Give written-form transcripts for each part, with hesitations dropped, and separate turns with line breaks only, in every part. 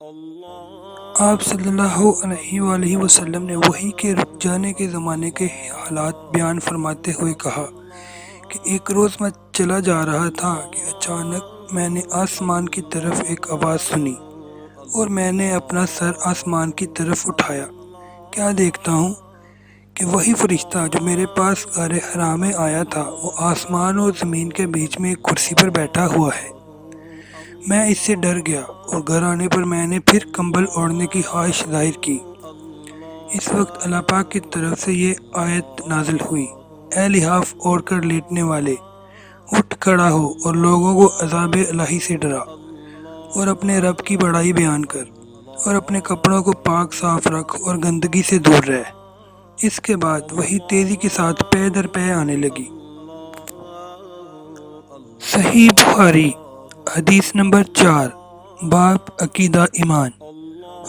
آپ صلی اللہ علیہ وآلہ وسلم نے وحی کے رک جانے کے زمانے کے حالات بیان فرماتے ہوئے کہا کہ ایک روز میں چلا جا رہا تھا کہ اچانک میں نے آسمان کی طرف ایک آواز سنی اور میں نے اپنا سر آسمان کی طرف اٹھایا۔ کیا دیکھتا ہوں کہ وہی فرشتہ جو میرے پاس غار حرا میں آیا تھا وہ آسمان اور زمین کے بیچ میں ایک کرسی پر بیٹھا ہوا ہے۔ میں اس سے ڈر گیا اور گھر آنے پر میں نے پھر کمبل اوڑھنے کی خواہش ظاہر کی۔ اس وقت اللہ پاک کی طرف سے یہ آیت نازل ہوئی: اے لحاف اوڑھ کر لیٹنے والے، اٹھ کھڑا ہو اور لوگوں کو عذاب الہی سے ڈرا اور اپنے رب کی بڑائی بیان کر، اور اپنے کپڑوں کو پاک صاف رکھ اور گندگی سے دور رہ۔ اس کے بعد وہی تیزی کے ساتھ پے در پے آنے لگی۔ صحیح بخاری حدیث نمبر 4 باب عقیدہ ایمان۔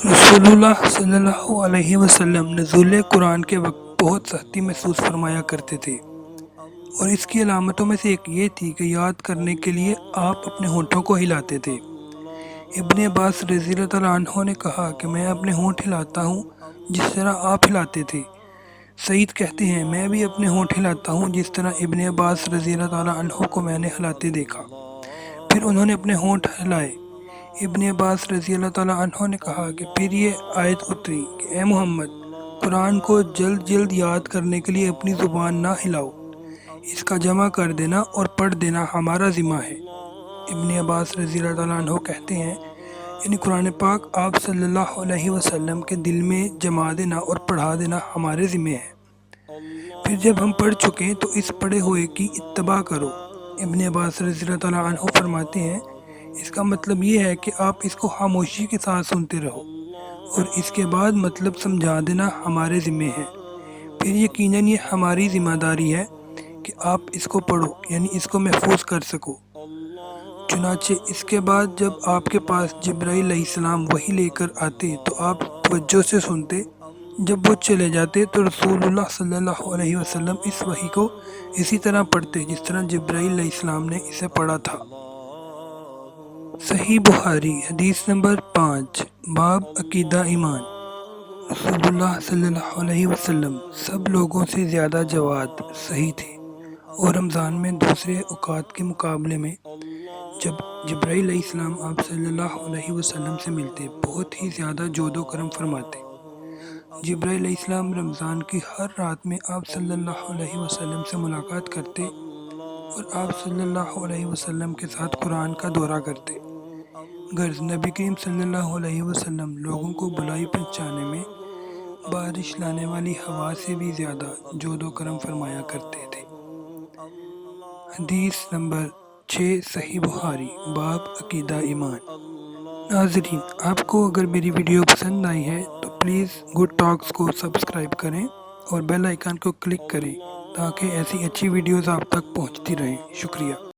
رسول اللہ صلی اللہ علیہ وسلم نزول قرآن کے وقت بہت سختی محسوس فرمایا کرتے تھے، اور اس کی علامتوں میں سے ایک یہ تھی کہ یاد کرنے کے لیے آپ اپنے ہونٹوں کو ہلاتے تھے۔ ابن عباس رضی اللہ تعالیٰ عنہ نے کہا کہ میں اپنے ہونٹ ہلاتا ہوں جس طرح آپ ہلاتے تھے۔ سعید کہتے ہیں میں بھی اپنے ہونٹ ہلاتا ہوں جس طرح ابن عباس رضی اللہ تعالیٰ عنہ کو میں نے ہلاتے دیکھا۔ پھر انہوں نے اپنے ہونٹ ہلائے۔ ابن عباس رضی اللہ تعالیٰ عنہ نے کہا کہ پھر یہ آیت اتری کہ اے محمد، قرآن کو جلد جلد یاد کرنے کے لیے اپنی زبان نہ ہلاؤ، اس کا جمع کر دینا اور پڑھ دینا ہمارا ذمہ ہے۔ ابن عباس رضی اللہ تعالیٰ عنہ کہتے ہیں یعنی قرآن پاک آپ صلی اللہ علیہ وسلم کے دل میں جما دینا اور پڑھا دینا ہمارے ذمہ ہے۔ پھر جب ہم پڑھ چکیں تو اس پڑھے ہوئے کی اتباع کرو۔ ابن عباس رضی اللہ تعالیٰ عنہ فرماتے ہیں اس کا مطلب یہ ہے کہ آپ اس کو خاموشی کے ساتھ سنتے رہو اور اس کے بعد مطلب سمجھا دینا ہمارے ذمہ ہے۔ پھر یقیناً یہ ہماری ذمہ داری ہے کہ آپ اس کو پڑھو یعنی اس کو محفوظ کر سکو۔ چنانچہ اس کے بعد جب آپ کے پاس جبرائیل علیہ السلام وحی لے کر آتے تو آپ توجہ سے سنتے، جب وہ چلے جاتے تو رسول اللہ صلی اللہ علیہ وسلم اس وحی کو اسی طرح پڑھتے جس طرح جبرائیل علیہ السلام نے اسے پڑھا تھا۔ صحیح بخاری حدیث نمبر 5 باب عقیدہ ایمان۔ رسول اللہ صلی اللہ علیہ وسلم سب لوگوں سے زیادہ جواد، سخی تھے، اور رمضان میں دوسرے اوقات کے مقابلے میں جب جبرائیل علیہ السلام آپ صلی اللہ علیہ وسلم سے ملتے بہت ہی زیادہ جود و کرم فرماتے۔ جبرائیل علیہ السلام رمضان کی ہر رات میں آپ صلی اللہ علیہ وسلم سے ملاقات کرتے اور آپ صلی اللہ علیہ وسلم کے ساتھ قرآن کا دورہ کرتے۔ غرض نبی کریم صلی اللہ علیہ وسلم لوگوں کو بلائی پہنچانے میں بارش لانے والی ہوا سے بھی زیادہ جود و کرم فرمایا کرتے تھے۔ حدیث نمبر 6 صحیح بخاری باب عقیدہ ایمان۔ ناظرین، آپ کو اگر میری ویڈیو پسند آئی ہے تو پلیز گڈ ٹاکس کو سبسکرائب کریں اور بیل آئیکن کو کلک کریں تاکہ ایسی اچھی ویڈیوز آپ تک پہنچتی رہیں۔ شکریہ۔